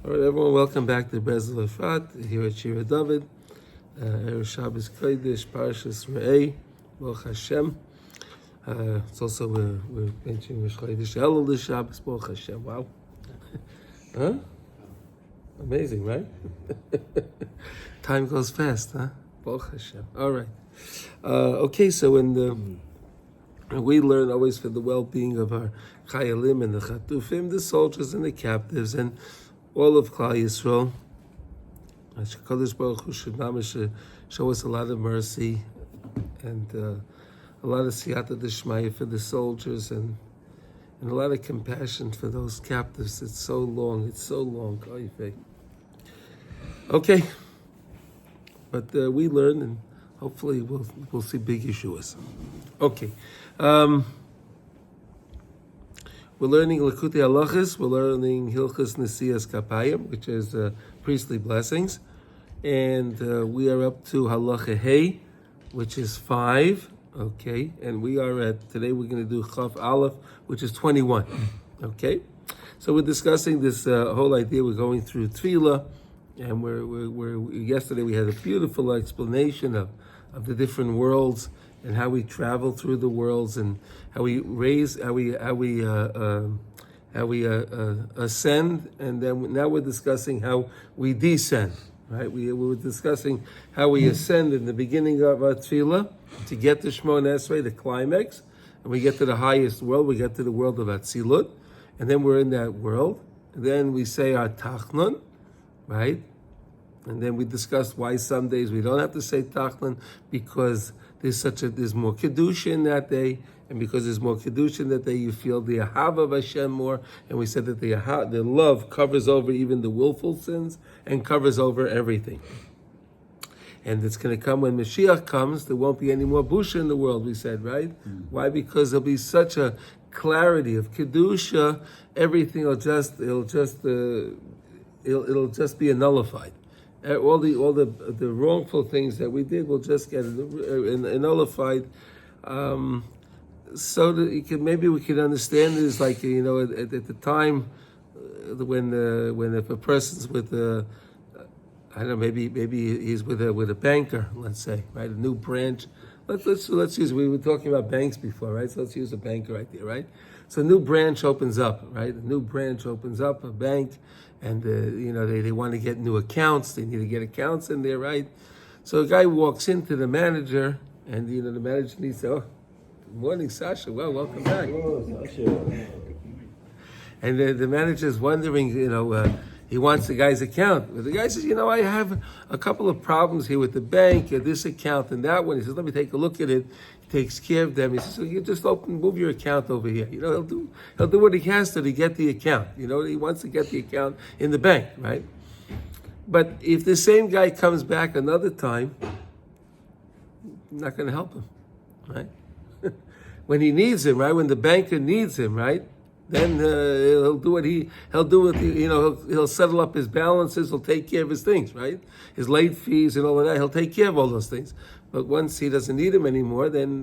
All right, everyone, welcome back to Breslov Efrat here at Shira David. Erev Shabbos Kodesh, Parshas Re'eh, Baruch Hashem. It's also, we're mentioning Rosh Chodesh Elul this Shabbos, Baruch Hashem. Wow. Huh? Amazing, right? Time goes fast, huh? Baruch Hashem. All right. Okay, so we learn always for the well-being of our Chayalim and the Chatufim, the soldiers and the captives, and all of Klal Yisrael. HaKadosh Baruch Hu should show us a lot of mercy and a lot of siyata d'shmaya for the soldiers and a lot of compassion for those captives. It's so long. Okay, but we learn and hopefully we'll see big Yeshuas. Okay. We're learning Likutey Halachos. We're learning Hilchos Nesiyas Kapayim, which is priestly blessings. And we are up to Halacha Hey, which is 5. Okay. And today we're going to do Chaf Aleph, which is 21. Okay. So we're discussing this whole idea. We're going through Tefillah. And yesterday we had a beautiful explanation of the different worlds and how we travel through the worlds and how we ascend, and then now we're discussing how we descend. Right? We were discussing how we ascend in the beginning of our tefillah to get to Shemoneh Esrei, the climax, and we get to the highest world. We get to the world of Atzilut, and then we're in that world. And then we say our Tachnon, right? And then we discussed why some days we don't have to say Tachnon because there's more Kedusha in that day, and because there's more Kedusha in that day, you feel the Ahava of Hashem more, and we said that the love covers over even the willful sins and covers over everything. And it's going to come when Mashiach comes, there won't be any more Busha in the world, we said, right? Why? Because there'll be such a clarity of Kedusha, everything will just be nullified. All the wrongful things that we did will just get nullified. So that maybe we could understand this, like at the time when if a person's with I don't know, maybe he's with a banker, let's say, right, a new branch. Let's use, we were talking about banks before, right? So let's use a banker right there, right? So a new branch opens up, right? A new branch opens up, a bank, and they want to get new accounts. They need to get accounts in there, right? So a guy walks into the manager, and the manager needs to, good morning, Sasha. Well, welcome back. Oh, Sasha. And the manager's wondering, he wants the guy's account. But the guy says, I have a couple of problems here with the bank, this account and that one. He says, let me take a look at it. He takes care of them. He says, so you just move your account over here. He'll do what he has to get the account. He wants to get the account in the bank, right? But if the same guy comes back another time, I'm not going to help him, right? When he needs him, right? When the banker needs him, right? Then he'll do what he'll settle up his balances, he'll take care of his things, right? His late fees and all of that, he'll take care of all those things. But once he doesn't need him anymore, then,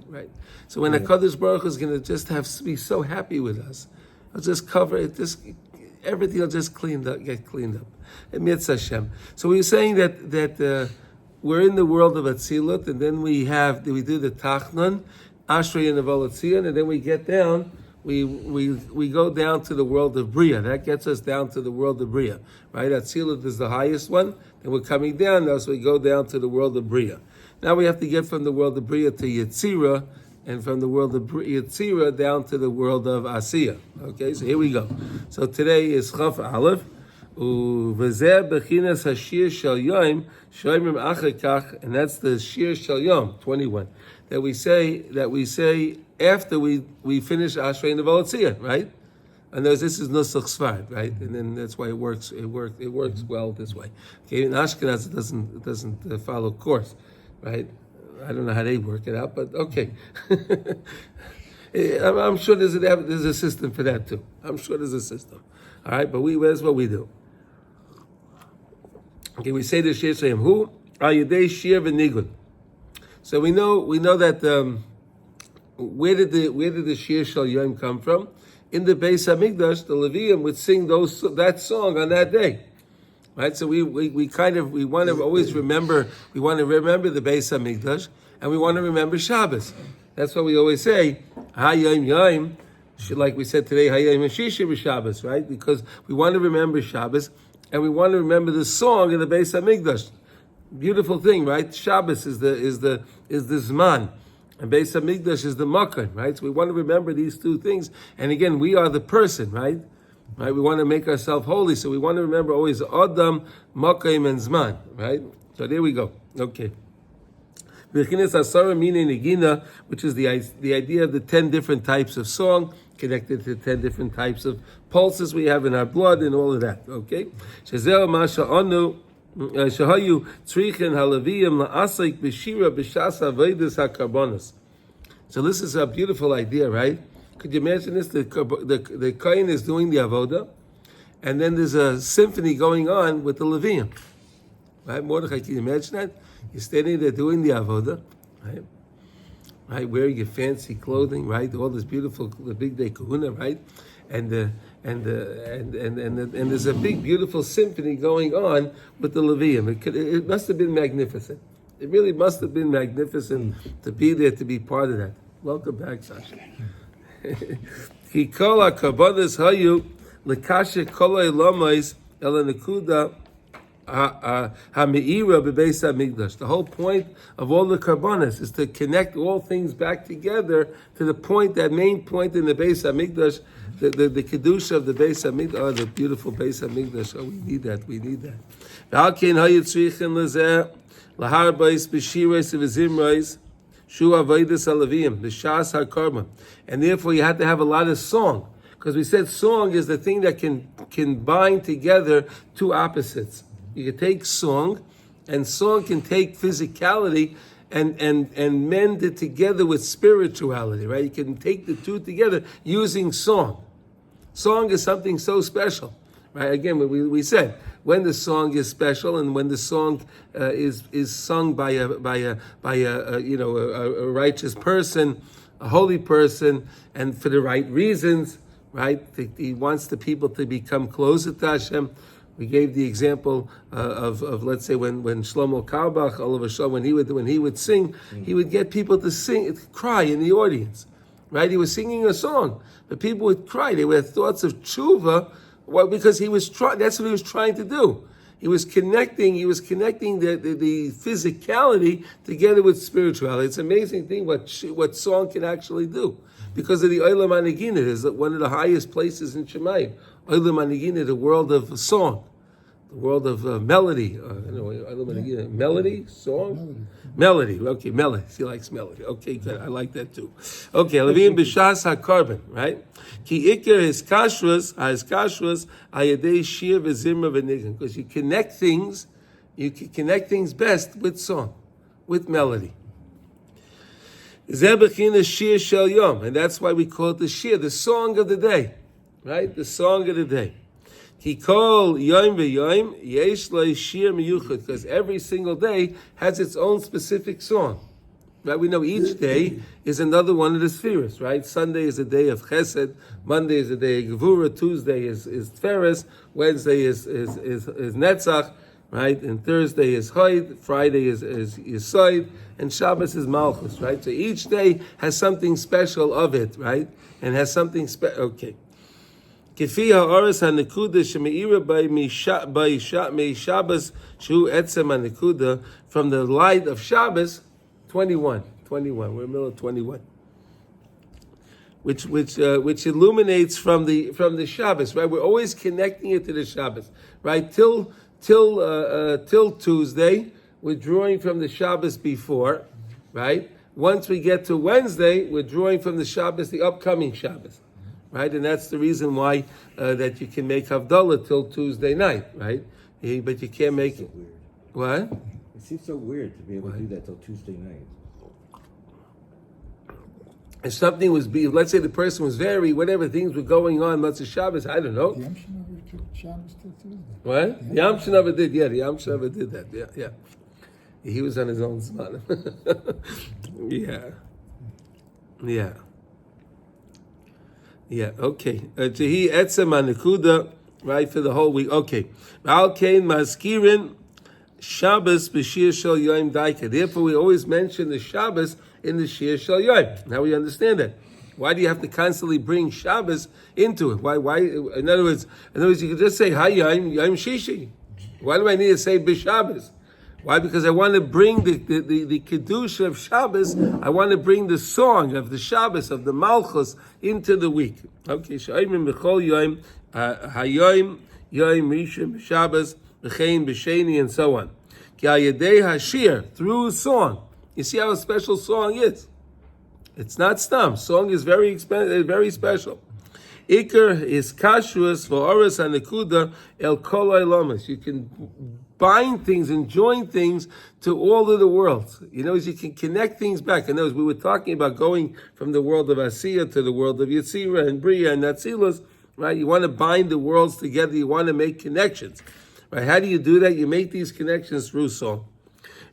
right? So when HaKadosh Baruch Hu is going to just be so happy with us, he'll just cover it, everything will just get cleaned up. Mitzvah Hashem. So we're saying that we're in the world of Atzilut, and then we do the Tachnon, Ashrei and Aval Tzion, and then we get down, we go down to the world of Bria. That gets us down to the world of Bria, right? Atzilut is the highest one, and we're coming down now, so we go down to the world of Bria. Now we have to get from the world of Bria to Yetzirah, and from the world of Yetzirah down to the world of Asiya. Okay, so here we go. So today is Chaf Aleph, U'vazeh bechinas hashir shel yom shoymim achar kach, and that's the shir shel yom 21 that we say after we finish Ashrei and Aval Tziyah, right? And this is Nusach Sfard, right? And then that's why it works well this way. Okay, in Ashkenaz it doesn't follow course, right? I don't know how they work it out, but okay. I'm sure there's a system for that too. I'm sure there's a system. All right, but that's what we do. Okay, we say the Shir Shayim Hu Al Yedei Shir V'Nigun. So we know that where did the Shir Shal Yom come from? in the Beis Hamikdash, the Levium would sing that song on that day. Right, so we want to always remember. We want to remember the Beis Hamikdash, and we want to remember Shabbos. That's what we always say. Hayom Yom, like we said today, Hayom Shishi b'Shabbos, right? Because we want to remember Shabbos, and we want to remember the song in the Beis Hamikdash. Beautiful thing, right? Shabbos is the Zman, and Beis Hamikdash is the Makan, right? So we want to remember these two things. And again, we are the person, right? Right, we want to make ourselves holy, so we want to remember always Adam, Makaim, and Zman. Right, so there we go. Okay. Which is the idea of the 10 different types of song connected to 10 different types of pulses we have in our blood and all of that. Okay. So this is a beautiful idea, right? Could you imagine this? The Kohen is doing the avoda, and then there's a symphony going on with the Levium. Right, Mordechai, can you imagine that? You're standing there doing the avoda, right? Right, wearing your fancy clothing, right? All this beautiful, the big day kahuna, right? And there's a big, beautiful symphony going on with the Levium. It must have been magnificent. It really must have been magnificent to be there, to be part of that. Welcome back, Sasha. The whole point of all the karbanos is to connect all things back together to the point, that main point in the Beis Hamikdash, the kedusha of the Beis Hamikdash, the beautiful Beis Hamikdash. Oh, we need that. And therefore you had to have a lot of song, because we said song is the thing that can bind together two opposites. You can take song, and song can take physicality and mend it together with spirituality, right? You can take the two together using song. Song is something so special, right? Again, we said, when the song is special and when the song is sung by a righteous person, a holy person, and for the right reasons, right? He wants the people to become closer to Hashem. We gave the example of let's say when Shlomo Carlebach, all of a sudden when he would sing, he would get people to cry in the audience, right? He was singing a song, but people would cry. They were thoughts of tshuva. Well, because he was that's what he was trying to do. He was connecting the physicality together with spirituality. It's an amazing thing what song can actually do. Because of the Olam HaNegina, is one of the highest places in Shemayim. Olam HaNegina, the world of song, the world of melody. Melody, song? Melody. Okay, melody. She likes melody. Okay, good. I like that too. Okay, Levim b'shas hakarban, right? Ki ikar his kashrus ayadei shir v'zimra v'nigun. Because you can connect things best with song, with melody. Zeh b'china shir shel yom, and that's why we call it the shir, the song of the day, right? The song of the day. Because every single day has its own specific song. Right? We know each day is another one of the spheres, right? Sunday is a day of Chesed, Monday is a day of Gevurah, Tuesday is Tferes, Wednesday is Netzach, right? And Thursday is Hoid, Friday is Yesod, and Shabbos is Malchus, right? So each day has something special of it, right? And has something special. Okay. Kifi ha'oras ha'nekuda shemeira by Shabbos shu etzem ha'nekuda, from the light of Shabbos, 21. We're in the middle of 21. Which illuminates from the Shabbos, right? We're always connecting it to the Shabbos, right? Till Tuesday, we're drawing from the Shabbos before, right? Once we get to Wednesday, we're drawing from the Shabbos, the upcoming Shabbos. Right, and that's the reason why that you can make Havdalah till Tuesday night, right? But you can't make it. What? It seems so weird to be able to do that till Tuesday night. If something was, let's say the person was whatever things were going on, Matzah Shabbos, I don't know. The Yom Shemoneh took Shabbos till Tuesday. What? The Yom Shemoneh did, yeah. The Yom Shemoneh did that, yeah. He was on his own spot. Yeah. Yeah, okay. Jehi etzem anekuda, right, for the whole week. Okay. Al kein maskirin Shabbos b'shir shel yom daika. Therefore, we always mention the Shabbos in the shir shel yom. Now we understand that. Why do you have to constantly bring Shabbos into it? Why? In other words, you could just say Hayom Yom Shishi. Why do I need to say b'Shabbos? Why? Because I want to bring the Kedusha of Shabbos, I want to bring the song of the Shabbos, of the Malchus, into the week. Okay, Sha'imim B'chol Yom, Hayom, Yom Rishon, Shabbos, B'chein, B'sheni, and so on. Ki Ayadei Hashir, through song. You see how a special song is? It's not stam. Song is very very special. Iker is kashrus v'oras hanekuda el kol ha'olamas. You can bind things and join things to all of the worlds. You know, you can connect things back. And as we were talking about going from the world of Asiya to the world of Yetzirah and Bria and Natsilas, right? You want to bind the worlds together. You want to make connections, right? How do you do that? You make these connections through song.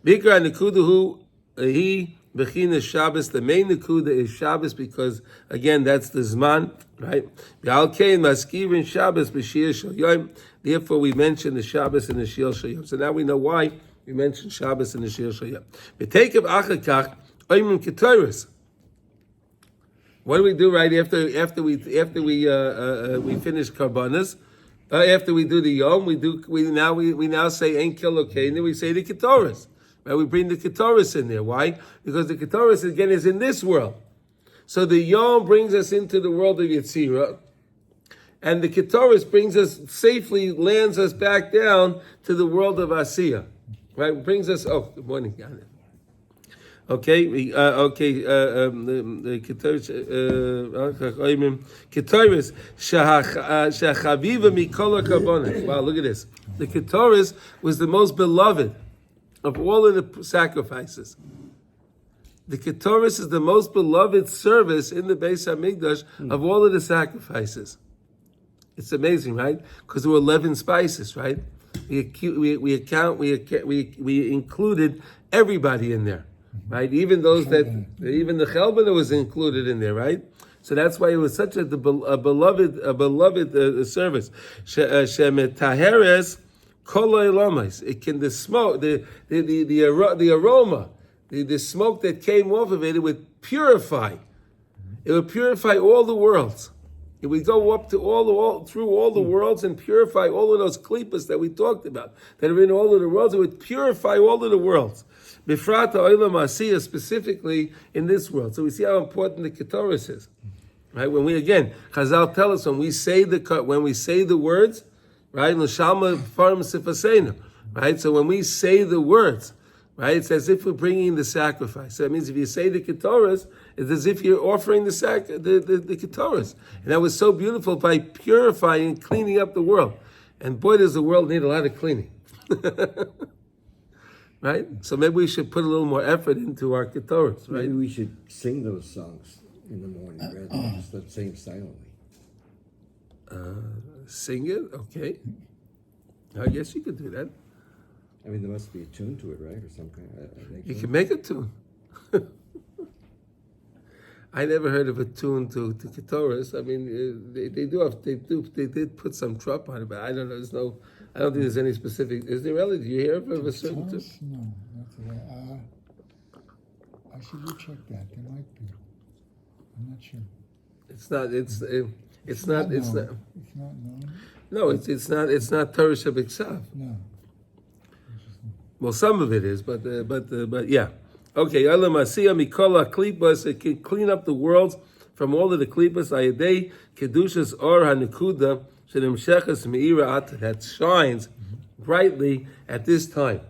Iker hanekuda hu he. Bechina Shabbos, the main nekuda is Shabbos because, again, that's the Zman, right? Maskirin Shabbos b'shir shel yom. Therefore, we mention the Shabbos and the shir shel yom. So now we know why we mention Shabbos and the shir shel yom. B'teikev achakach oimim ketoros. What do we do right after we finish karbanas? After we do the yom, we now say ein kilokei, and then we say the ketoros. Right, we bring the Ketoris in there. Why? Because the Ketoris, again, is in this world. So the Yom brings us into the world of Yetzirah, and the Ketoris brings us, safely lands us back down to the world of Asiya. Right? Brings us, good morning. Okay, the Ketoris, Shachaviva Mikola Karbonah. Wow, look at this. The Ketoris was the most beloved of all of the sacrifices. The Ketoris is the most beloved service in the Beis HaMikdash of all of the sacrifices. It's amazing, right? Because there were 11 spices, right? We included everybody in there, right? Even those even the Chelbana was included in there, right? So that's why it was such a beloved service. Shemetaheres it can the smoke, the aroma, the smoke that came off of it, it would purify. It would purify all the worlds. It would go up to through all the worlds and purify all of those klipas that we talked about, that are in all of the worlds. It would purify all of the worlds. Bifrat ha'olam ha'asiyah, specifically in this world. So we see how important the Ketoris is. Right? When we, again, Chazal tell us when we say the words, right? Right? So when we say the words, right, it's as if we're bringing the sacrifice. So that means if you say the Ketoris, it's as if you're offering the Ketoris. And that was so beautiful by purifying and cleaning up the world. And boy, does the world need a lot of cleaning. Right? So maybe we should put a little more effort into our Ketoris, right? Maybe we should sing those songs in the morning rather than just saying silently. Sing it? Okay. I guess you could do that. I mean, there must be a tune to it, right? Or some kind of... You can make a tune. I never heard of a tune to Ketoris. I mean, they did put some trop on it, but I don't know. I don't think there's any specific. Is there really? Do you hear of a certain tune? No, not today. I should recheck that. There might be. I'm not sure. It's not. It's not. It's not known. No, it's not. It's not Torah Shabbat. No. Well, some of it is, but yeah. Okay, Elam Asiyah Mikola Klipas. It can clean up the worlds from all of the Klipas. Ayadei Kedushas Or Hanekuda Shedemshechas Meira At, that shines brightly at this time.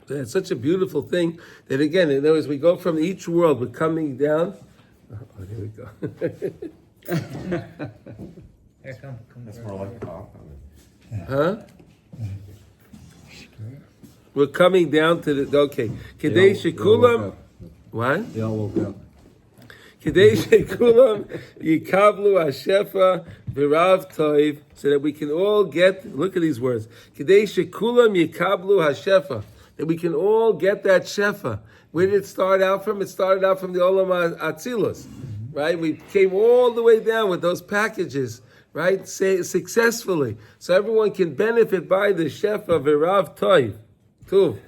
So it's such a beautiful thing that, again, in other words, we go from each world, we're coming down. Oh, there we go. That's more like pop. Huh? We're coming down to the, okay. Kedei Shekulam. What? They all woke up. Kedei Shekulam Yikavlu Hashefa V'Rav Toiv, so that we can all get, look at these words. Kedei Shekulam Yikavlu Hashefa, that we can all get that Shefa. Where did it start out from? It started out from the Olam Atzilus. right? We came all the way down with those packages, right? Say successfully. So everyone can benefit by the chef of Irav Toiv. Tuv.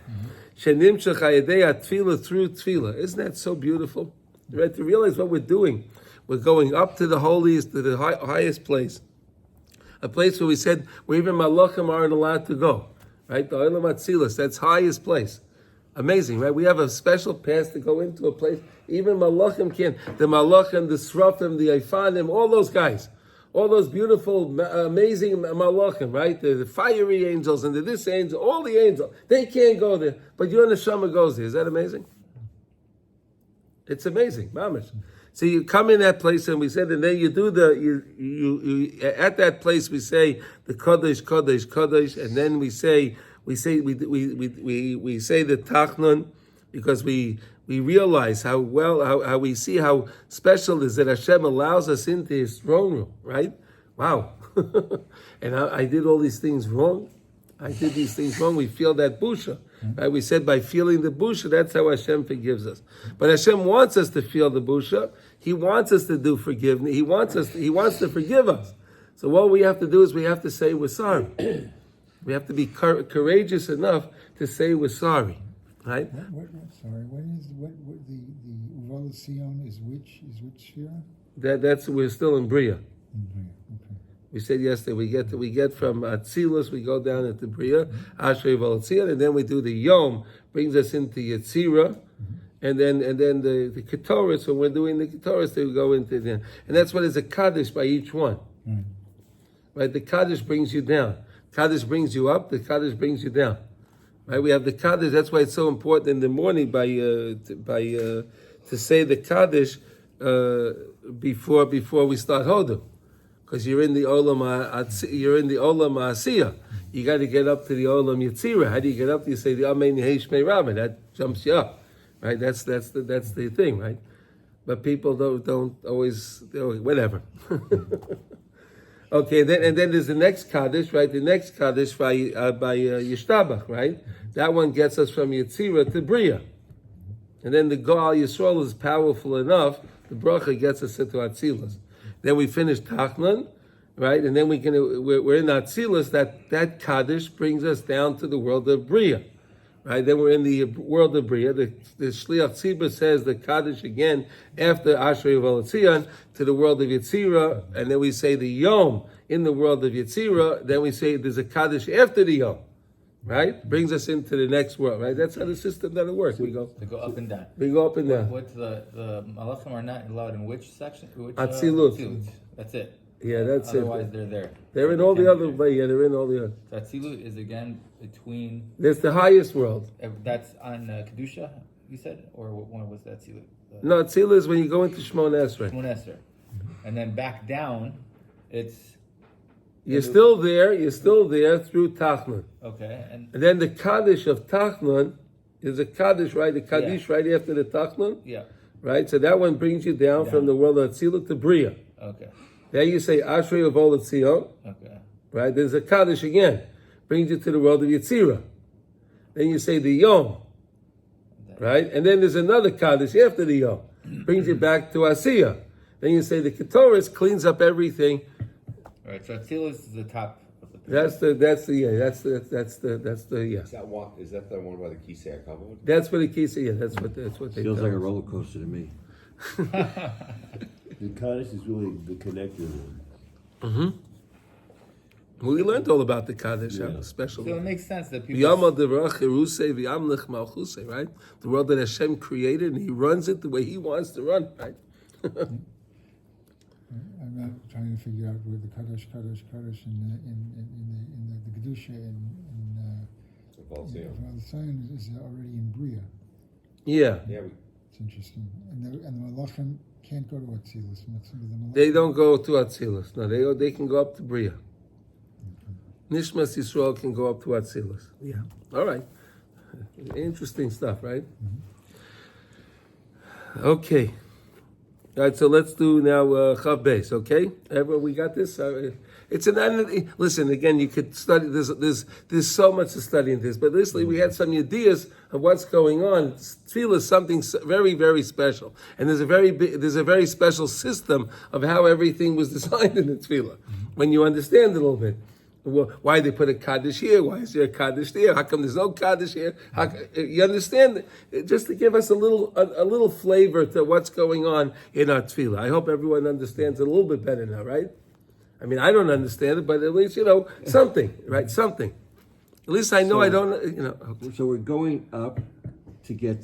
Shenimshach hayedei atfila through tefillah. Isn't that so beautiful? Right? To realize what we're doing. We're going up to the holiest, to the highest place. A place where we said where even malachim aren't allowed to go. Right? The Olam Atzilus, that's highest place. Amazing, right? We have a special pass to go into a place. Even malachim can. The malachim, the srafim, the ifanim, all those guys. All those beautiful, amazing malachim, right? The fiery angels and the this angel, all the angels, they can't go there. But your neshama goes there. Is that amazing? It's amazing, mamash. So you come in that place, and we said, and then you do you at that place we say the kodesh, kodesh, kodesh, and then we say the tachnun, because we realize how we see how special it is that Hashem allows us into His throne room, right? Wow. And I did all these things wrong. I did these things wrong. We feel that busha. Right? We said by feeling the busha, that's how Hashem forgives us. But Hashem wants us to feel the busha. He wants us to do forgiveness. He wants to forgive us. So what we have to do is we have to say we're sorry. We have to be courageous enough to say we're sorry. Right? What the Uval Sion is which sphere? That's we're still in Bria. In Bria, okay. We said yesterday we get from Atzilus, we go down into Bria, Ashrei V'Altzion, and then we do the Yom, brings us into Yetzirah, and then the Ketoris, when we're doing the Ketoris, they go into the, and that's what is a Kaddish by each one. Right? The Kaddish brings you down. Kaddish brings you up, the Kaddish brings you down. Right? We have the Kaddish, that's why it's so important in the morning to say the Kaddish before we start Hodu. Because you're in the Olam Asiyah. You got to get up to the Olam Yetzirah. How do you get up? You say the Amen Yehi Shmei Rama. That jumps you up, right? That's the thing, right? But people don't always whatever. Okay, and then there's the next Kaddish, right? The next Kaddish by Yishtabach, right? That one gets us from Yetzirah to Bria, and then the Goal Yisrael is powerful enough. The bracha gets us into Atzilus. Then we finish Tachnan, right? And then we're in Atzilus. That Kaddish brings us down to the world of Bria, right? Then we're in the world of Bria. The Shliach Tzibur says the Kaddish again after Ashrei V'Altzion to the world of Yetzirah, and then we say the Yom in the world of Yetzirah. Then we say there's a Kaddish after the Yom, right? Brings us into the next world, right? That's how the system that it works. We go up and down. We go up and down. What's the malachim are not allowed in which section? Atzilut. That's it. Yeah, that's Otherwise, it. they're there. They're in all the other. Yeah, they're in all the other. So Atzilut is again between. That's the highest world. That's on Kedusha, you said, or what one was that Atzilut? No, Tzila is when you go into Shemoneh Esrei. Shemoneh Esrei, and then back down, it's. You're still there through Tachnan. Okay, and then the Kaddish of Tachnan is a Kaddish, right? The Kaddish right after the Tachnan. Yeah. Right? So that one brings you down from the world of Tzila to Bria. Okay. Then you say Ashrei V'Ol Tzion. Okay. Right? There's a Kaddish again. Brings you to the world of Yetzirah. Then you say the Yom. Right? And then there's another Kaddish after the Yom. Brings you back to Asiyah. Then you say the Ketoris cleans up everything. All right, so Atzilus is the top of the page. That's the yeah. Is that the one by the Kisei HaKavod? That's what the Kisei. Yeah, that's what they. Feels like a roller coaster to me. The Kaddish is really the connector one. We learned all about the Kaddish, how special. So it makes sense that people. Right? The world that Hashem created, and He runs it the way He wants to run, right? I'm not trying to figure out where the Kaddish in the Kedusha in Zion is already in Bria. Yeah. It's interesting. And the Malachim can't go to Atzilus. They don't go to Atzilus. No, they can go up to Bria. Nishmas Yisrael can go up to Atzilus. Yeah. All right. Interesting stuff, right? Okay. All right, so let's do now Chav Beis, okay? Everyone, we got this? It's an listen again. You could study. There's so much to study in this, but recently we had some ideas of what's going on. Tefillah is something very, very special, and there's a very special system of how everything was designed in the tefillah. When you understand it a little bit, why they put a kaddish here? Why is there a kaddish there? How come there's no kaddish here? You understand? Just to give us a little flavor to what's going on in our tefillah. I hope everyone understands it a little bit better now, right? I mean, I don't understand it, but at least, something, right? Something. At least I know I don't, So we're going up to get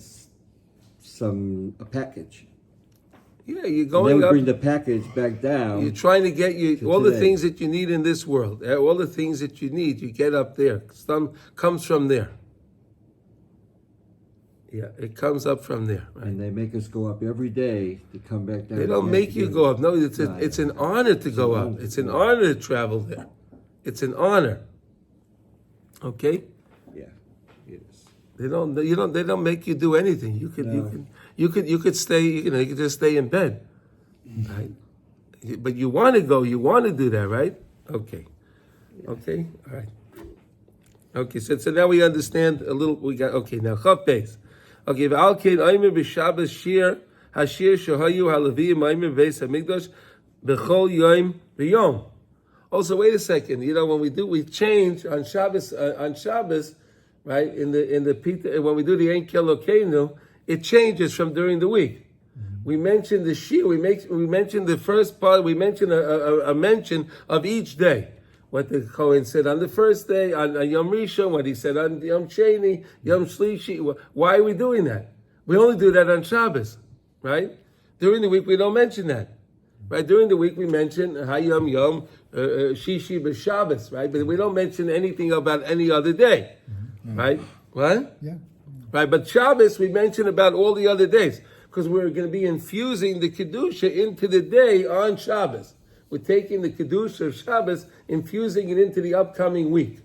a package. Yeah, you're And then going we up. bring the package back down. You're trying to get all the today. things that you need in this world. All the things that you need, you get up there. Some comes from there. Yeah, it comes up from there. Right? And they make us go up every day to come back down. They don't again make to you get go it. up. No, it's an honor to go up. It's an honor to travel there. It's an honor. Okay? Yeah, it is. They don't make you do anything. You could stay, you could just stay in bed. Right? But you want to go, you want to do that, right? Okay. Okay? All right. Okay, so now we understand a little, now Chav Beis. Okay, V'alkein Omer b'Shabbos shir hashir shehayu haLeviyim Omer b'Beis HaMikdash b'chol yom v'yom. Also, wait a second. When we change on Shabbos, right? In the Pita, when we do the Ein Kelokeinu, it changes from during the week. We mentioned the shir. We mentioned the first part. We mentioned a mention of each day. What the Kohen said on the first day, on Yom Rishon, what he said on Yom Sheni, Yom Shlishi. Why are we doing that? We only do that on Shabbos, right? During the week, we don't mention that. Right? During the week, we mention Hayom Yom Shishi b'Shabbos, right? But we don't mention anything about any other day, right? What? Yeah. Right? But Shabbos, we mention about all the other days because we're going to be infusing the Kedusha into the day on Shabbos. We're taking the Kedusha of Shabbos, infusing it into the upcoming week.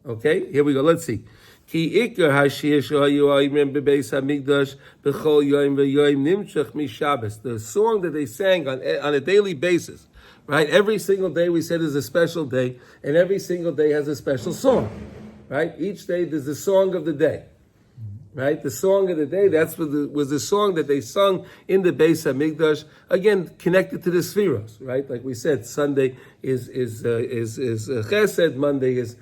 Okay? Here we go. Let's see. Ki ikar hashir shahayu ha'imrim bebeis hamikdash b'chol yom v'yom nimshach mishabbos. The song that they sang on a daily basis, right? Every single day we said is a special day, and every single day has a special song, right? Each day there's the song of the day, right? The song of the day, that's was the song that they sung in the Beis Hamikdash, again, connected to the Sfiros, right? Like we said, Sunday is Chesed, Monday is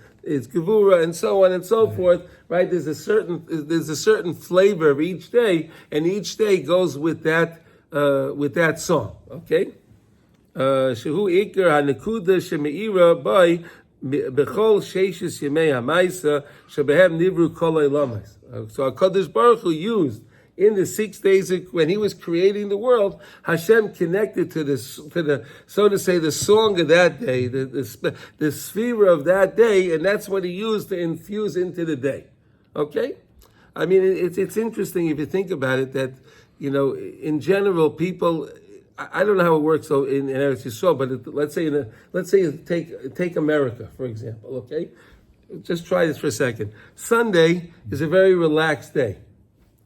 Gevura, and so on and so forth, right? There's a certain flavor of each day, and each day goes with that song, okay? Shehu Iker HaNekuda Shemeira Bai Bechol Sheishis Yemei HaMaisa Shebehem Nivru Kol Eilamis. So HaKadosh Baruch Hu used in the 6 days when he was creating the world, Hashem connected to the so to say, the song of that day, the sphere of that day, and that's what he used to infuse into the day. Okay? I mean, it's interesting if you think about it that, in general, people, I don't know how it works so in Eretz Yisrael, but let's say you take America, for example, okay? Just try this for a second. Sunday is a very relaxed day.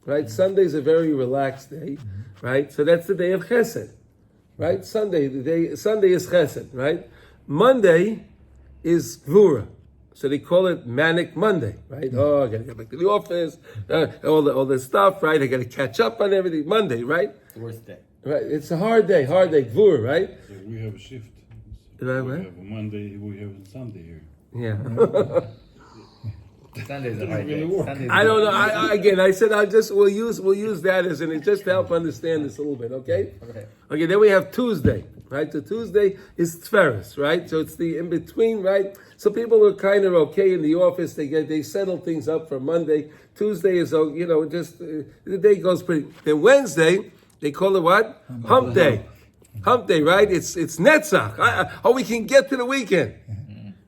Right? Sunday is a very relaxed day, right? So that's the day of Chesed, right? Sunday is Chesed, right? Monday is Gvura. So they call it Manic Monday, right? Oh, I gotta get back to the office, all the stuff, right? I gotta catch up on everything. Monday, right? The worst day. Right. It's a hard day, Gvura, right? So we have a shift. Did I We what? have a Monday, we have a Sunday here. Yeah. Sunday's a hard day. really work. Sunday's I don't know. I said we'll use that as just to help understand this a little bit, okay? Okay. Okay, then we have Tuesday, right? So Tuesday is Tferis, right? So it's the in between, right? So people are kind of okay in the office. They settle things up for Monday. Tuesday is the day goes pretty. Then Wednesday they call it what? Hump day. Hump day, right? It's Netzach. We can get to the weekend.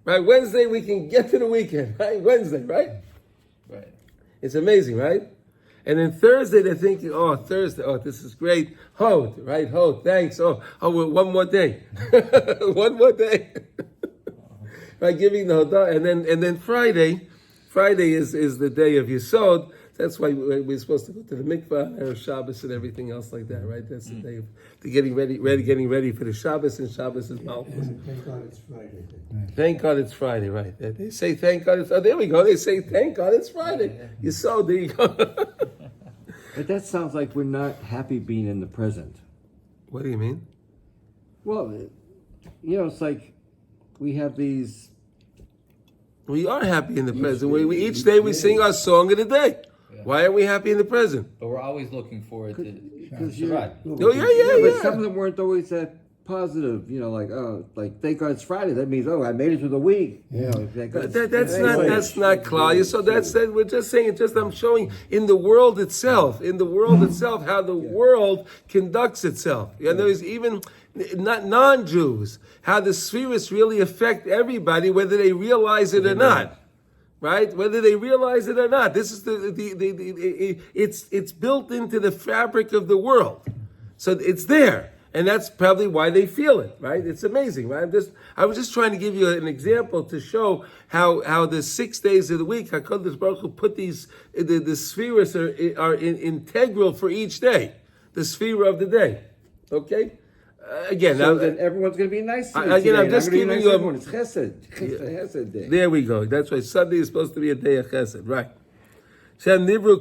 Right, Wednesday we can get to the weekend, right? Wednesday, right? Right. It's amazing, right? And then Thursday they're thinking, Thursday, this is great. Hod, right? Hod, thanks. One more day. One more day. Right, giving the Hodah. And then Friday is the day of Yesod. That's why we're supposed to go to the mikvah or Shabbos and everything else like that, right? That's the day of getting ready for the Shabbos, and Shabbos is Malchus. Thank God it's Friday. Thank God it's Friday, right? They say thank God it's. Oh, there we go. They say thank God it's Friday. You saw, there you go. But that sounds like we're not happy being in the present. What do you mean? Well, it's like we have these. We are happy in the present. Each day we sing our song of the day. Yeah. Why are we happy in the present? But we're always looking forward to Because Shabbat. Oh yeah. But some of them weren't always that positive. Like thank God it's Friday. That means I made it through the week. Thank God. That's not Klal. So we're just saying. I'm showing in the world itself. How the world conducts itself. And there's even not non-Jews. How the spheres really affect everybody, whether they realize it or not. Right? Whether they realize it or not. This is it's built into the fabric of the world. So it's there. And that's probably why they feel it, right? It's amazing, right? I was just trying to give you an example to show how the 6 days of the week, HaKadosh Baruch Hu put the spheres are integral for each day. The sphere of the day. Okay? Again, So now, then everyone's going to be nice to me again, today, I'm and just gonna be giving nice you to a- everyone. It's Chesed. Chesed day. there we go. That's right. Sunday is supposed to be a day of chesed, right? And therefore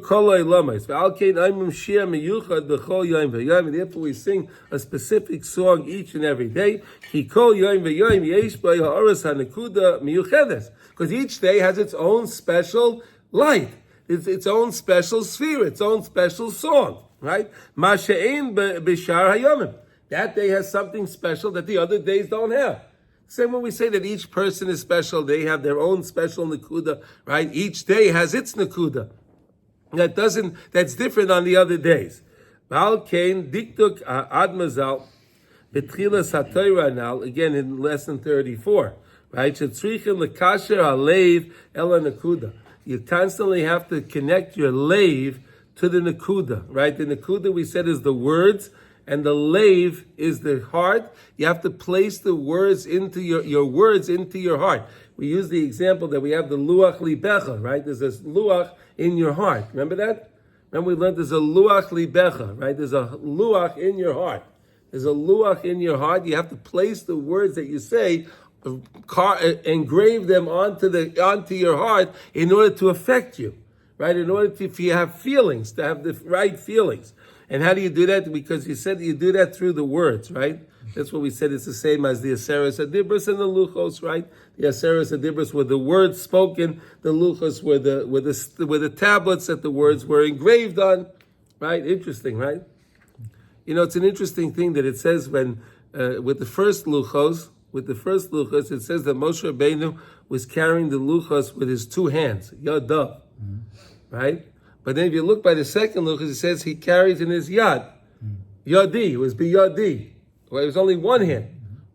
we sing a specific song each and every day. Because each day has its own special light, its own special sphere, its own special song, right? That day has something special that the other days don't have. Same when we say that each person is special, they have their own special nakuda, right? Each day has its nakuda. That's different on the other days. Again, in lesson 34, right? You constantly have to connect your lave to the nakuda, right? The nakuda we said is the words, and the lave is the heart. You have to place the words into your words into your heart. We use the example that we have the luach libecha, right? There's this luach in your heart. Remember that? Remember we learned there's a luach libecha, right? There's a luach in your heart. There's a luach in your heart. You have to place the words that you say, engrave them onto your heart in order to affect you, right? In order to, if you have feelings, to have the right feelings. And how do you do that? Because you said you do that through the words, right? That's what we said. It's the same as the Aseres Adibros and the Luchos, right? The Aseres Adibros were the words spoken. The Luchos were the tablets that the words were engraved on, right? Interesting, right? It's an interesting thing that it says when with the first Luchos, it says that Moshe Rabbeinu was carrying the Luchos with his two hands, Yadav, right? But then if you look by the second Luchos, it says he carries in his Yad, Yadi. It was Biyadi. Well, it was only one hand.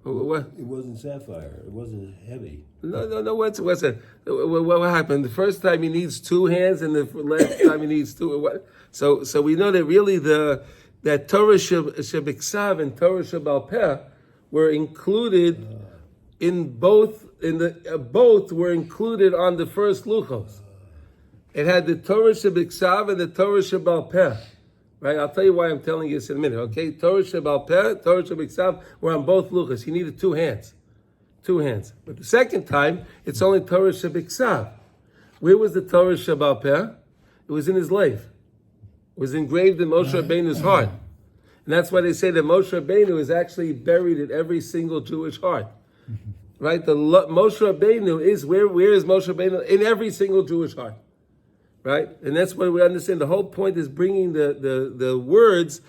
What? It wasn't sapphire. It wasn't heavy. No. What's it? What happened? The first time he needs two hands, and the last time he needs two. What? So we know that really that Torah Shebiksav and Torah Shebal Peh were included in both. Both were included on the first Luchos. It had the Torah Shebiksav and the Torah Shebal Peh. Right, I'll tell you why I'm telling you this in a minute. Okay, Torah Shebal Peh, Torah Shebiksav were on both luchos. He needed two hands. But the second time, it's only Torah Shebiksav. Where was the Torah Shebal Peh? It was in his life. It was engraved in Moshe Rabbeinu's heart, and that's why they say that Moshe Rabbeinu is actually buried in every single Jewish heart. Right, Moshe Rabbeinu is where is Moshe Rabbeinu in every single Jewish heart. Right? And that's what we understand. The whole point is bringing the words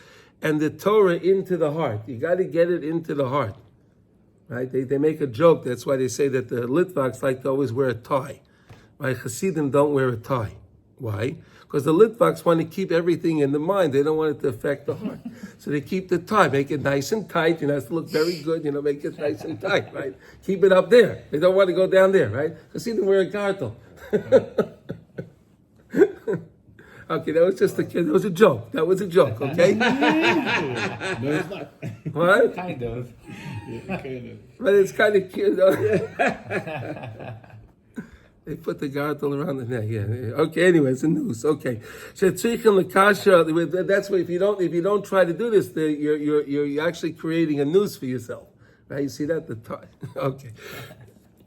and the Torah into the heart. You got to get it into the heart. Right? They make a joke. That's why they say that the Litvaks like to always wear a tie. Right? Hasidim don't wear a tie. Why? Because the Litvaks want to keep everything in the mind. They don't want it to affect the heart. So they keep the tie. Make it nice and tight. It has to look very good. Make it nice and tight. Right? Keep it up there. They don't want to go down there. Right? Hasidim wear a gartel. Okay, that was just a kid. That was a joke. Okay. No, it's not. What? Kind of. Yeah, kind of. But it's kind of cute. They put the gartel around the neck. Yeah. Okay. Anyway, it's a noose. Okay. Shetzrichen l'kasha. That's why if you don't try to do this, you're actually creating a noose for yourself. Right? You see that? Okay.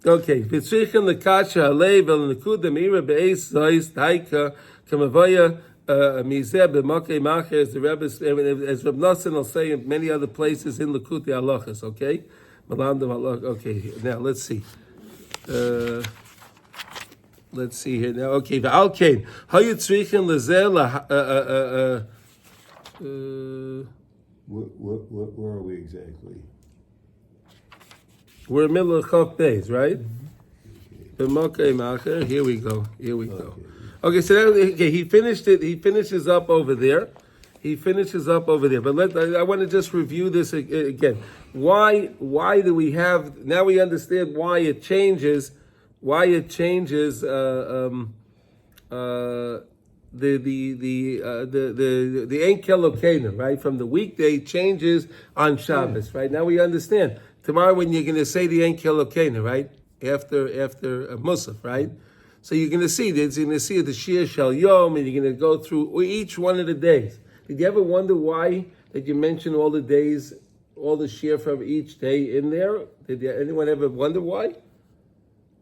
Okay. Shetzrichen l'kasha alev el nekuda meira beis zois taika kamavaya mizeh b'makei macher, as the Rebbe, as Reb Nosson will say in many other places in Likutey Halachos. Okay. Okay. Now let's see. Let's see here now. Okay, v'alkein hayu tzrichen lezel. Where are we exactly? We're in the middle of Chof Beis, right? B'makei macher. Here we go. Okay, so he finished it. He finishes up over there. But I want to just review this again. Why do we have? Now we understand why it changes. The Ein Kelokenu, right? From the weekday changes on Shabbos, right? Now we understand. Tomorrow when you're going to say the Ein Kelokenu, right? After Musaf, right? So you're going to see this. You're going to see the Shir Shel Yom, and you're going to go through each one of the days. Did you ever wonder why that you mention all the days, all the Shir from each day in there? Did anyone ever wonder why?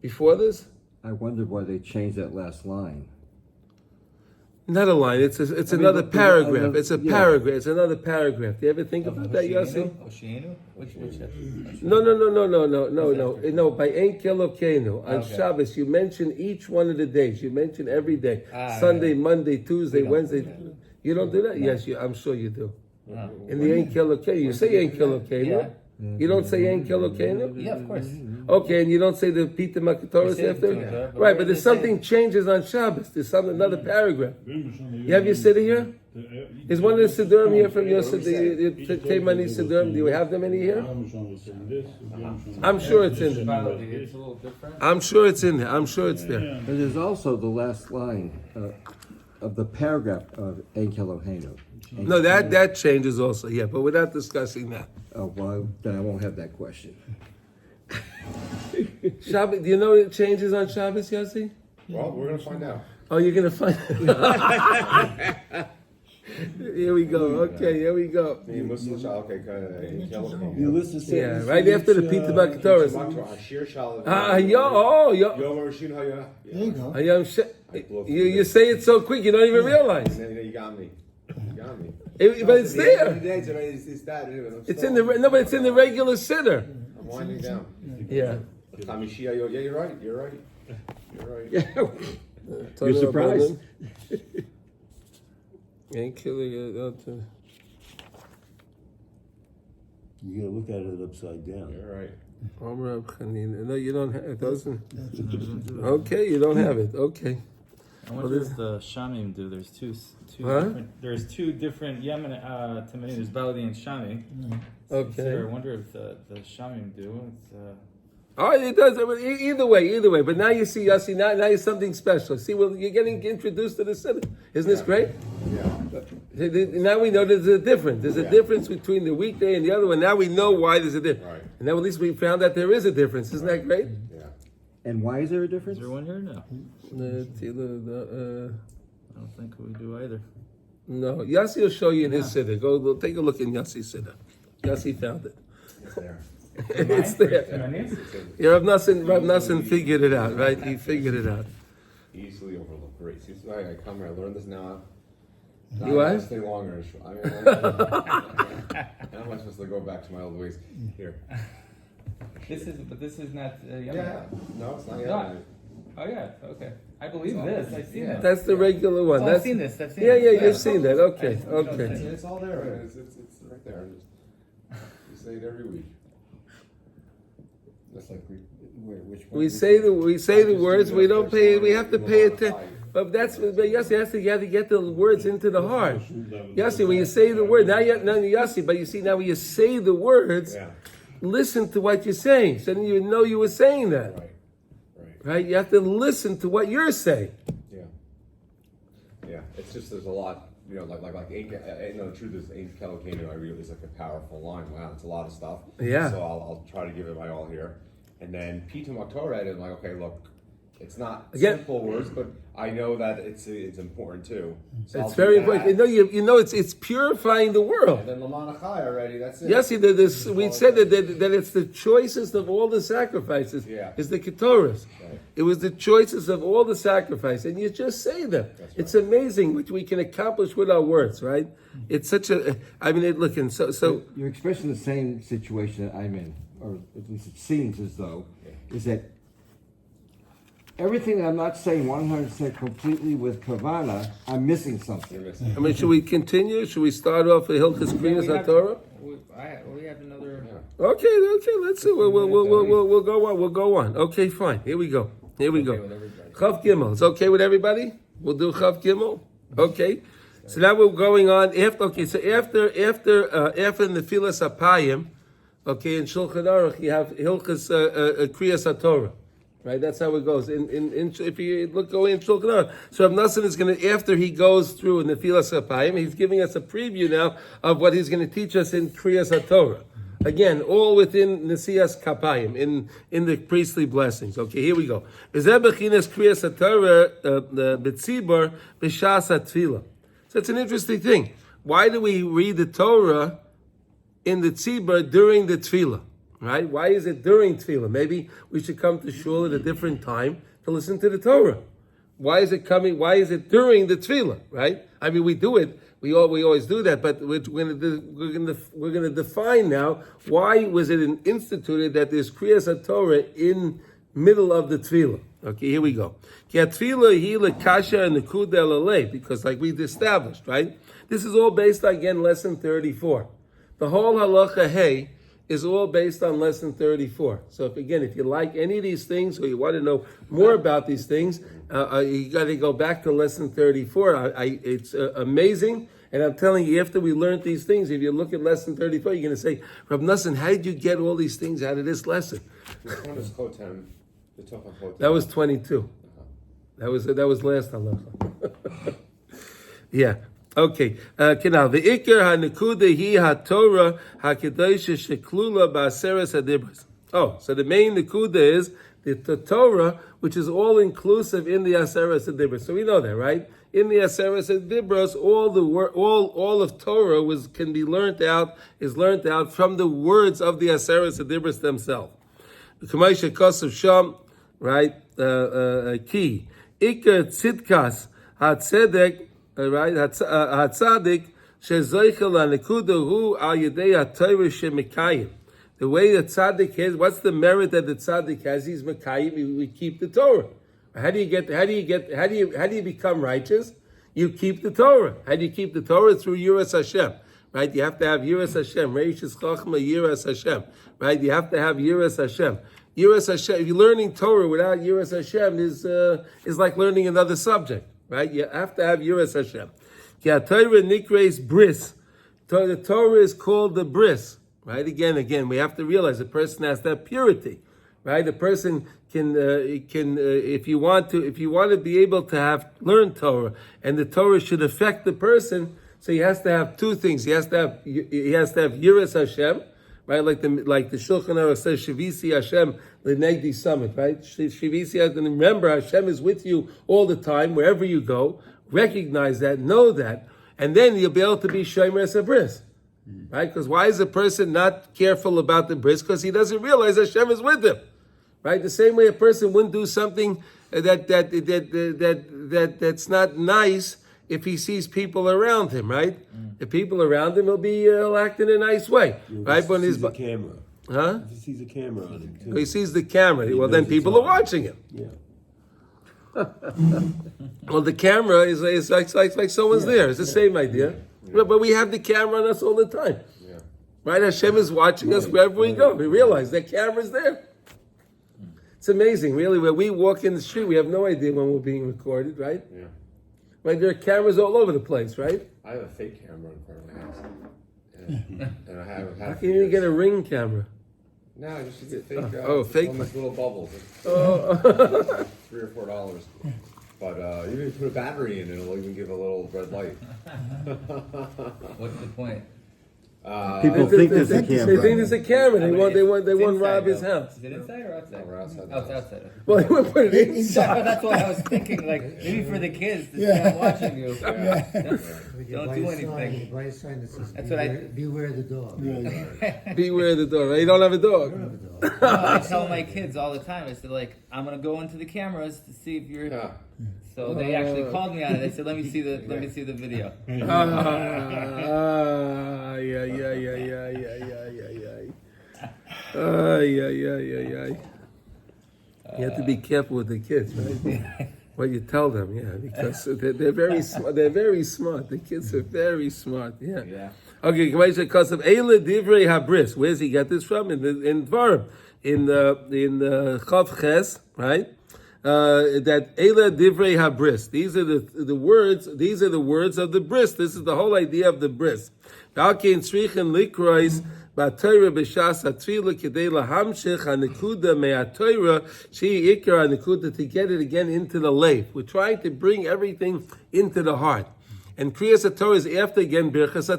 Before this? I wondered why they changed that last line. Not a line. It's another paragraph. It's a paragraph. It's another paragraph. Do you ever think about that, Yossi? Oshienu? Which No. No. By Ein Kelokenu on Shabbos, you mention each one of the days. You mention every day. Sunday, Monday, Tuesday, Wednesday. You don't do that? No. Yes, I'm sure you do. In the Ein Kelokenu, you say Ein Kelokenu. Yeah. You don't say Ein Kelokenu? Yeah, of course. Okay, and you don't say the Pita Makatoris after? Right, but there's something changes on Shabbos. There's another paragraph. You have your siddur here? Is one of the siddurim here from your Taimani siddurim? Do you have them any here? I'm sure it's in there. It's a little different. I'm sure it's in there. I'm sure it's there. And there's also the last line of the paragraph of Ein Kelohenu. No, that changes also, yeah, but we're not discussing that. Oh, well, then I won't have that question. Shabbos, do you know it changes on Shabbos, Yossi? Well, we're going to find out. Oh, you're going to find Here we go. Okay, here we go. You listen to okay, kind of. You listen to Yeah, right after the Pita Makatoris. There you go. You say it so quick, you don't even realize. You got me. But it's there. It's in the but it's in the regular siddur. I'm winding down. Yeah. Yeah, you're right. You're surprised? Ain't killing it. You gotta look at it upside down. You're right. No, you don't have it. Doesn't. Okay, you don't have it. Okay. I wonder if the Shamim do. There's two Huh? different. There's two different Yemen Tamanim. There's Baladi and Shami. Okay. So I wonder if the Shamim do. It's, Oh, it does. Either way. But now you see, Yossi, now you're something special. See, well, you're getting introduced to the siddur. Isn't this great? Yeah. Now we know there's a difference. There's a difference between the weekday and the other one. Now we know why there's a difference. Right. And now at least we found that there is a difference. Isn't that great? Yeah. And why is there a difference? is there one here? No. I don't think we do either. No, Yossi will show you in his siddur. Go take a look in Yossi's siddur. Yossi found it. It's there. It's there. Yeah, Rav Nassim figured it out, right? He figured it out. Easily overlooked. Great. See, so I come here. I learned this now. You what? Stay longer. Now am I supposed to go back to my old ways? Here. This is not. Yeah. No, it's not yet. No. Oh yeah. Okay. I believe this. I've seen it. That's the regular one. I've seen this. I've seen Yeah, it. you've seen that. Okay. It's all there. It's right there. You say it every week. That's like which one? We say the words. We don't pay. We have to pay attention. But Yossi has to get the words into the heart. Yossi, when you say the word, Yossi, but you see now when you say the words, listen to what you're saying. So then you know you were saying that. Right? You have to listen to what you're saying. Yeah. It's just there's a lot. You know, like the truth is, Ein Kelokenu, I realize is like a powerful line. Wow, it's a lot of stuff. Yeah. So I'll try to give it my all here. And then Pita Makatoret, I'm like, okay, look, It's not Again- simple words, but I know that it's important too. So I'll It's do very that. important. It's purifying the world. And then Lamanachai already. That's it. Yes, we said that it's the choices of all the sacrifices. Yeah. Is the Ketores. Right. It was the choices of all the sacrifices, and you just say them. That's It's amazing what we can accomplish with our words, right? It's such a. I mean, look, and so You're expressing the same situation that I'm in, or at least it seems as though, is that everything that I'm not saying 100% completely with Kavana, I'm missing You're something. missing. I mean, should we continue? Should we start off with Hilchos Kriyas HaTorah? We have another. Okay. Let's see. We'll go on. We'll go on. Okay, fine. Here we go. Okay with everybody. Chav Gimel. It's okay with everybody? We'll do Chav Gimel. Okay. So now we're going on after. Okay. So after the Nefilas Apayim, okay, in Shulchan Aruch you have Hilchos Kriyas HaTorah. Right, that's how it goes. If you go in Shulchan Aruch, so Rav Nosson is going to, after he goes through in the Nefilas Apayim, he's giving us a preview now of what he's going to teach us in Kriyas HaTorah. Again, all within Nesias Kapayim, in the priestly blessings. Okay, here we go. V'zeh bechinas Kriyas HaTorah b'tzibur b'shas hatfila. So it's an interesting thing. Why do we read the Torah in the tzibur during the tefillah? Right? Why is it during tefillah? Maybe we should come to shul at a different time to listen to the Torah. Why is it coming? Why is it during the tefillah? Right? I mean, we do it. We always do that. But we're going to define now why was it instituted that there's Kriyas HaTorah in middle of the tefillah. Okay, here we go. Because like we've established, right? This is all based on, again, lesson 34. The whole halacha hey is all based on lesson 34. So if you like any of these things or you want to know more about these things, you got to go back to lesson 34. It's amazing. And I'm telling you, after we learned these things, if you look at lesson 34, you're going to say, Rav Nosson, how did you get all these things out of this lesson? Which one is Chotem? The Tocha Chotem. That was 22. That was last halacha. Yeah. Okay. Kenal ve'ikar hanekuda hi haTorah hakedosha sheklula ba'aseres hadibros. Oh, so the main nekuda is the Torah, which is all inclusive in the Aseres hadibros. So we know that, right? In the Aseres hadibros, all of Torah can be learned out from the words of the Aseres hadibros themselves. K'maisha kosav sham, right? Key ikar tzidkas hatzedek. Right, hatzadik shezoichel anekuda hu al yedei haTorah shemekayim. The way the tzaddik has, what's the merit that the tzaddik has? He's mekayim. We keep the Torah. How do you become righteous? You keep the Torah. How do you keep the Torah? Through Yiras Hashem. Right, you have to have Yiras Hashem. Reishis Chachma Yiras Hashem. Right, you have to have Yiras Hashem. Yiras Hashem. If you're learning Torah without Yiras Hashem, is like learning another subject. Right? You have to have Yiras Hashem. Ki Torah nikreis bris. The Torah is called the bris. Right? Again, we have to realize a person has that purity. Right? A person can if you want to be able to learn Torah, and the Torah should affect the person, so he has to have two things. He has to have Yiras Hashem. Right, like the Shulchan Aruch says, Shivisi Hashem l'negdi summit. Right, Shivisi Hashem. Remember, Hashem is with you all the time, wherever you go. Recognize that, know that, and then you'll be able to be shomer es bris. Right, because why is a person not careful about the bris? Because he doesn't realize Hashem is with him. Right, the same way a person wouldn't do something that's not nice if he sees people around him, right? The people around him, he'll act in a nice way, right? When sees the camera. Huh? He sees the camera on him too. He sees the camera. Well, then people are watching him. Yeah. Well, the camera is like someone's there. It's the same idea. Yeah. But we have the camera on us all the time. Yeah. Right? Hashem is watching us wherever we go. We realize that camera's there. It's amazing, really. When we walk in the street, we have no idea when we're being recorded, right? Yeah. Right, there are cameras all over the place, right? I have a fake camera in front of my house. And I haven't had How can you get a Ring camera? No, I just get fake. Fake. On these little bubbles. $3 or $4. But even if you put a battery in, it'll even give a little red light. What's the point? People think there's a They camera. think there's a camera. They want It's rob inside, his though. house. Is it inside or outside? We're outside the Oh, it's house. outside. Well, he would put it So inside. that's why I was thinking, like, maybe for the kids to see Yeah. I'm watching you. We can Don't buy do a sign, anything. you buy a sign that says, That's what I- beware the dog. Beware of the dog. You don't have a dog. No, I tell my kids all the time. I said, like, I'm gonna go into the cameras to see if you're. Yeah. So they actually called me on it. They said, let me see the video. You have to be careful with the kids, right? What you tell them, yeah, because they're very smart. They're very smart. The kids are very smart. Yeah. Yeah. Okay, because of Eila Divrei Habris. Where's he got this from? In Dvarim, in Chav Ches, right? That Eila Divrei Habris. These are the words. These are the words of the bris. This is the whole idea of the bris. V'alkein tzrichen likrois b'Torah b'shas hatfila kedei lahamshich hanekuda me'aTorah she ikar hanekuda, to get it again into the leif. We're trying to bring everything into the heart. And Kriyas HaTorah is after, again, Birchas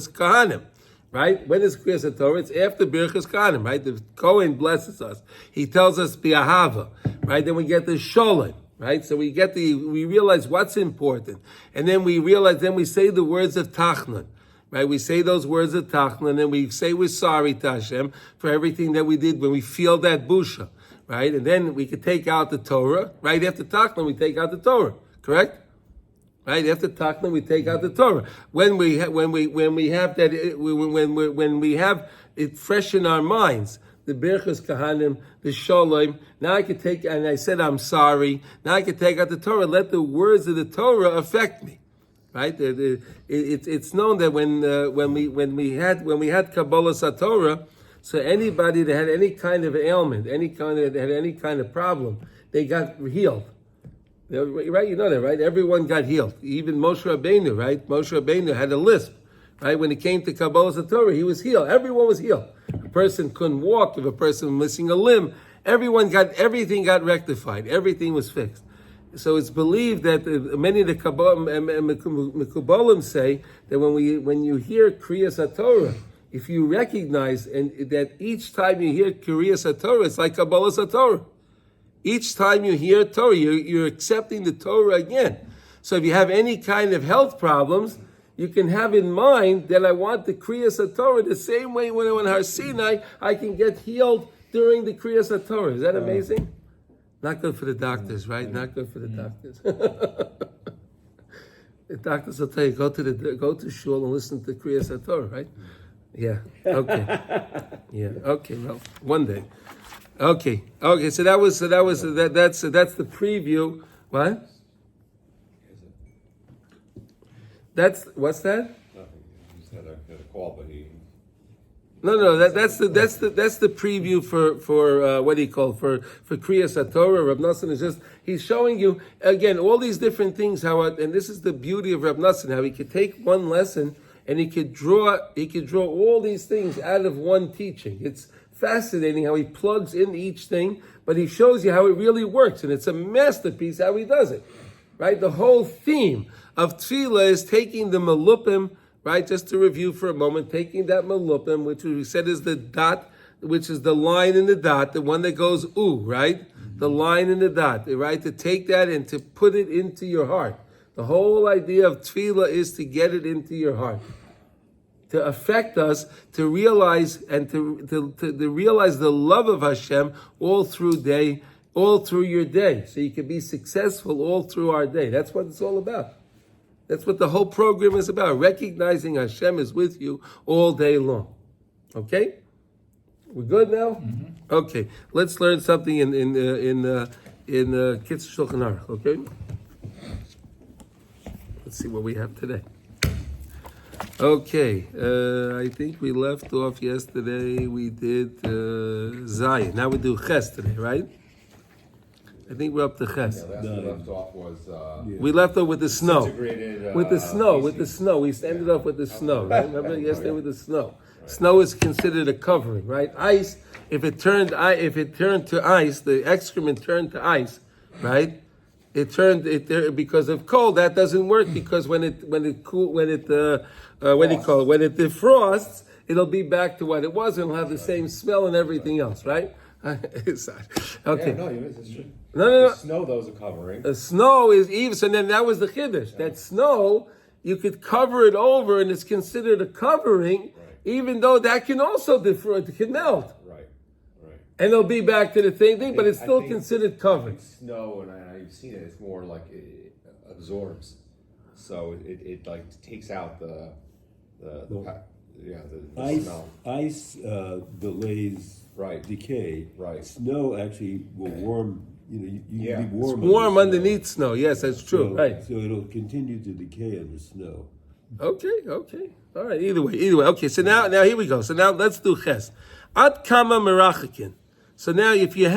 Kahanim, right? When is Kriyas HaTorah? It's after Birchas Kahanim, right? The Kohen blesses us. He tells us Bi'ahava, right? Then we get the Sholem, right? So we realize what's important. And then we say the words of Tachnon, right? We say those words of Tachnon, and we say we're sorry to Hashem for everything that we did when we feel that busha, right? And then we could take out the Torah, right? After Tachnon, we take out the Torah, correct? Right after Tachna, we take out the Torah. When we have it fresh in our minds, the Birchas Kahanim, the Sholem. Now I can take, and I said I'm sorry. Now I can take out the Torah. Let the words of the Torah affect me. Right? It's known that when we had Kabbalah Satorah, so anybody that had any kind of ailment, that had any kind of problem, they got healed. Right, you know that, right? Everyone got healed. Even Moshe Rabbeinu, right? Moshe Rabbeinu had a lisp, right? When it came to Kabbalah Torah, he was healed. Everyone was healed. A person couldn't walk. If a person was missing a limb, everything got rectified. Everything was fixed. So it's believed that many of the Mekubalim say that when you hear Kriyas HaTorah, if you recognize that each time you hear Kriyas HaTorah, it's like Kabbalah Torah. Each time you hear Torah, you're accepting the Torah again. So if you have any kind of health problems, you can have in mind that I want the Kriyas HaTorah the same way when I went Har Sinai, I can get healed during the Kriyas HaTorah. Is that amazing? Not good for the doctors, right? Not good for the doctors. The doctors will tell you, go to shul and listen to Kriyas HaTorah, right? Yeah. Okay. Yeah. Okay. Well, one day. Okay. So that's the preview. What? What's that? Nothing. He just had a call, but he. No. That's the preview for what do you call for Kriyas HaTorah. Reb Nosson is he's showing you again all these different things and this is the beauty of Reb Nosson, how he could take one lesson and he could draw all these things out of one teaching. It's fascinating how he plugs in each thing, but he shows you how it really works, and it's a masterpiece how he does it, right? The whole theme of tefillah is taking the malupim, right? Just to review for a moment, taking that malupim, which we said is the dot, which is the line in the dot, the one that goes ooh, right? The line in the dot, right? To take that and to put it into your heart. The whole idea of tefillah is to get it into your heart, to affect us, to realize and to realize the love of Hashem all through your day, so you can be successful all through our day. That's what it's all about. That's what the whole program is about. Recognizing Hashem is with you all day long. Okay, we're good now. Mm-hmm. Okay, let's learn something in Kitzur Shulchan Aruch. Okay, let's see what we have today. Okay, I think we left off yesterday. We did Zayin. Now we do Ches today, right? I think we're up to Ches. Yeah, last we left off was. We left off with the snow. With the snow. We ended up with the snow, right? Remember yesterday with the snow. Snow is considered a covering, right? Ice, if it turned to ice, the excrement turned to ice, right? because of cold. That doesn't work because when it defrosts, it'll be back to what it was, and it'll have the same smell and everything else, right? Okay. Yeah, no, it's true. No. The snow, though, is a covering. The snow is even, so then that was the chiddush. That snow, you could cover it over, and it's considered a covering, even though that can also defrost, it can melt. Right. And it'll be back to the same thing, but it's I still think considered covering. Snow, and I've seen it, it's more like it absorbs. So it like takes out the smell. Ice delays decay. Right. Snow actually will warm. You Yeah. can be warm. Warm under underneath snow. Yes, that's true. So, Right. So it'll continue to decay under snow. Okay. All right. Either way. Okay. So now here we go. So now let's do ches. At kama merachakin. So now if you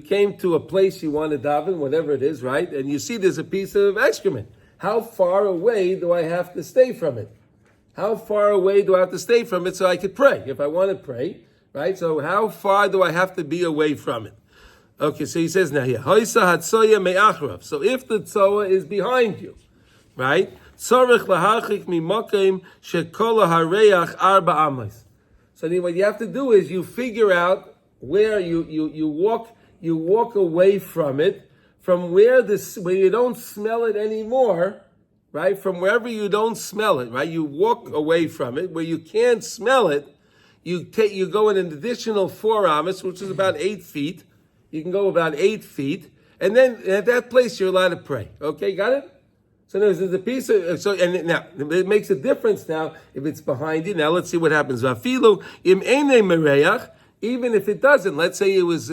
came to a place you want to daven, whatever it is, right? And you see there's a piece of excrement. How far away do I have to stay from it? How far away do I have to stay from it so I could pray? If I want to pray, right? So how far do I have to be away from it? Okay, so he says now here, Hoisa hatsoya me'achrav. So if the tzoa is behind you, right? Tzorech lahachik mimokim shekol hareach arba amos. So then what you have to do is you figure out where you walk away from it, from where you don't smell it anymore, right? From wherever you don't smell it, right? You walk away from it. Where you can't smell it, you go in an additional 4 amos, which is about 8 feet. You can go about 8 feet, and then at that place you're allowed to pray. Okay, got it? So there's a piece of now it makes a difference now if it's behind you. Now let's see what happens. Vafilu im einei mereach. Even if it doesn't, let's say it was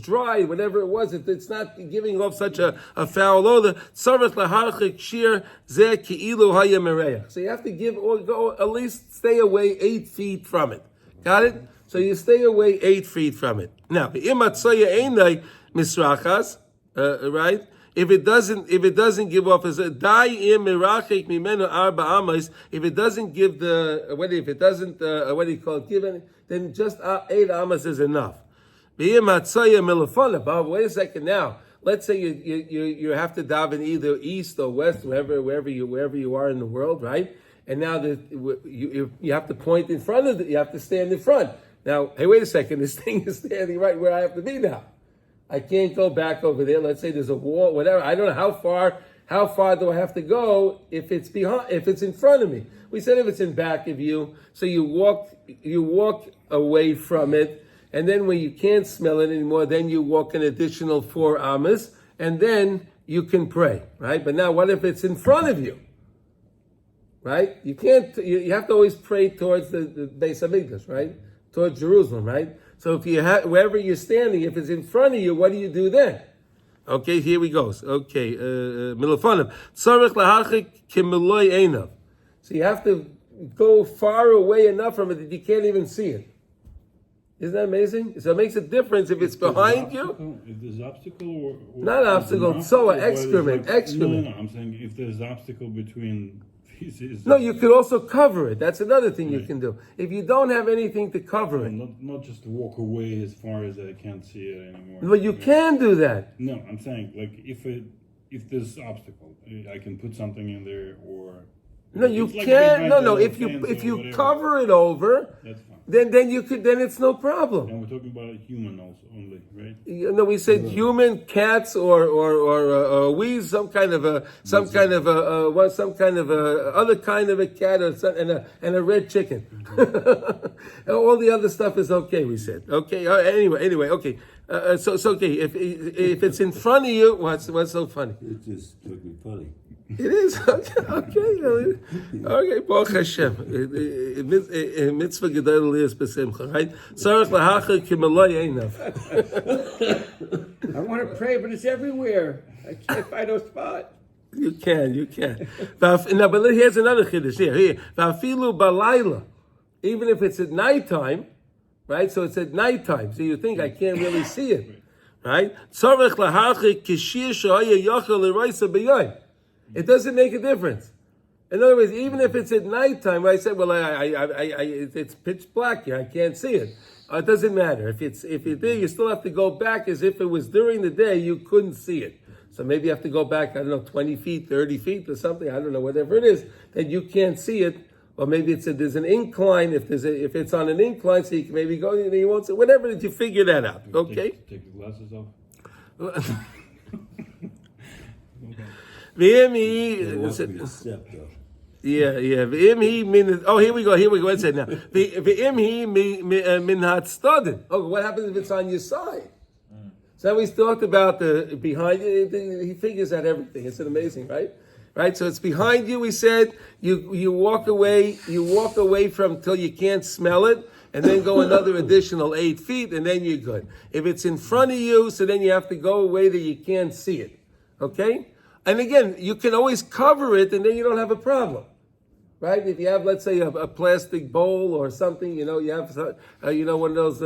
dry, whatever it was, it's not giving off such a foul odor. Tzarech laharchik shir zeh ki'ilu haya mereach. So you have to go at least stay away 8 feet from it. Got it? So you stay away 8 feet from it. Now, right? If it doesn't give off as a dai im mirachik mimenu arba amos, if it doesn't give give any, then just 8 amos is enough. But wait a second now. Let's say you have to daven either east or west, wherever you are in the world, right? And now you have to point in front of it. You have to stand in front. Now, hey, wait a second. This thing is standing right where I have to be now. I can't go back over there. Let's say there's a wall, whatever. I don't know how far do I have to go if it's in front of me. We said if it's in back of you, so you walk away from it, and then when you can't smell it anymore, then you walk an additional 4 amos, and then you can pray, right? But now what if it's in front of you? Right? You can't, you have to always pray towards the Beis Hamikdash, right? Towards Jerusalem, right? So if wherever you're standing, if it's in front of you, what do you do then? Okay, here we go. Okay, Milofonim. Tzarech lahachik kimiloi einav. So you have to go far away enough from it that you can't even see it. Isn't that amazing? So it makes a difference if it's behind you. If there's obstacle or not obstacle, tzoa, excrement. No, I'm saying if there's obstacle between feces. No, you could also cover it. That's another thing you can do. If you don't have anything to cover it. Not just walk away as far as I can't see it anymore. But you can do that. No, I'm saying like if there's obstacle, I can put something in there or. No, you can't. No. If you cover it over, that's fine. Then you could. Then it's no problem. And we're talking about a human also only, right? No, we said human, cats, or weeds, some kind of other kind of a cat, and a red chicken. All the other stuff is okay. We said okay. Anyway, okay. So okay. If it's in front of you, what's so funny? It just took me funny. It is okay. Baruch Hashem. Mitzvah gedol is besimcha, right? Tzarech lahachik kimaloi einav. I want to pray, but it's everywhere. I can't find a spot. You can. Now, but here's another chiddush. Here. Va'afilu balayla, even if it's at nighttime, right? So it's at nighttime. So you think I can't really see it, right? Tzarech lahachik kishir she'aya yachal l'roisa b'yoyim. It doesn't make a difference. In other words, even if it's at nighttime, I said, well, it's pitch black here, I can't see it. It doesn't matter. If it's there, you still have to go back as if it was during the day, you couldn't see it. So maybe you have to go back, 20 feet, 30 feet or something, I don't know, whatever it is, that you can't see it. Or maybe there's an incline, if it's on an incline, so you can maybe go, you won't see, whatever it is, you figure that out, okay? Take the glasses off. Yeah. Oh, here we go. Let's say now. Oh, what happens if it's on your side? So we talked about the behind you. He figures out everything. It's amazing, right? Right. So it's behind you. We said you walk away from till you can't smell it, and then go another additional 8 feet, and then you're good. If it's in front of you, so then you have to go away that you can't see it. Okay. And again, you can always cover it, and then you don't have a problem, right? If you have, let's say, a plastic bowl or something, you have, one of those,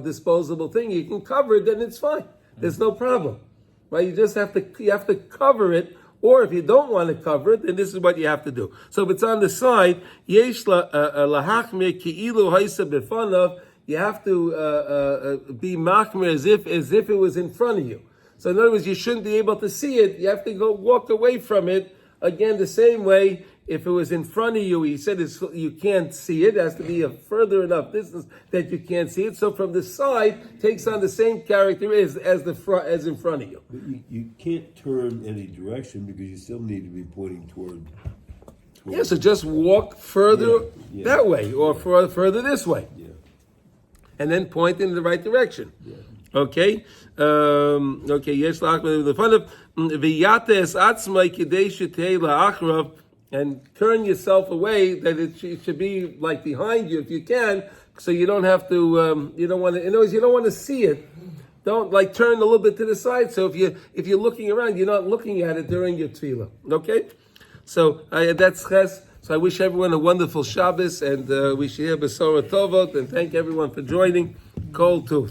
disposable thing, you can cover it, then it's fine. There's no problem, right? You just have to cover it, or if you don't want to cover it, then this is what you have to do. So if it's on the side, yesh lahachmir ki'ilu haisa befanav, you have to be machmir as if it was in front of you. So in other words, you shouldn't be able to see it. You have to go walk away from it. Again, the same way, if it was in front of you, he said you can't see it. It has to be a further enough distance that you can't see it. So from the side, takes on the same character as in front of you. But you can't turn any direction because you still need to be pointing toward Yeah, so just walk further that way or further this way. Yeah. And then point in the right direction. Yeah. Okay? Yes, the fun of Viyates Atzmai Kidei Shetei La'achrav, and turn yourself away that it should be like behind you if you can, so you don't have to, you don't want to see it. Don't turn a little bit to the side. So if you're looking around, you're not looking at it during your tefillah. Okay? So that's ches. So I wish everyone a wonderful Shabbos, and we should hear Besorah Tovot, and thank everyone for joining. Kol Tuv.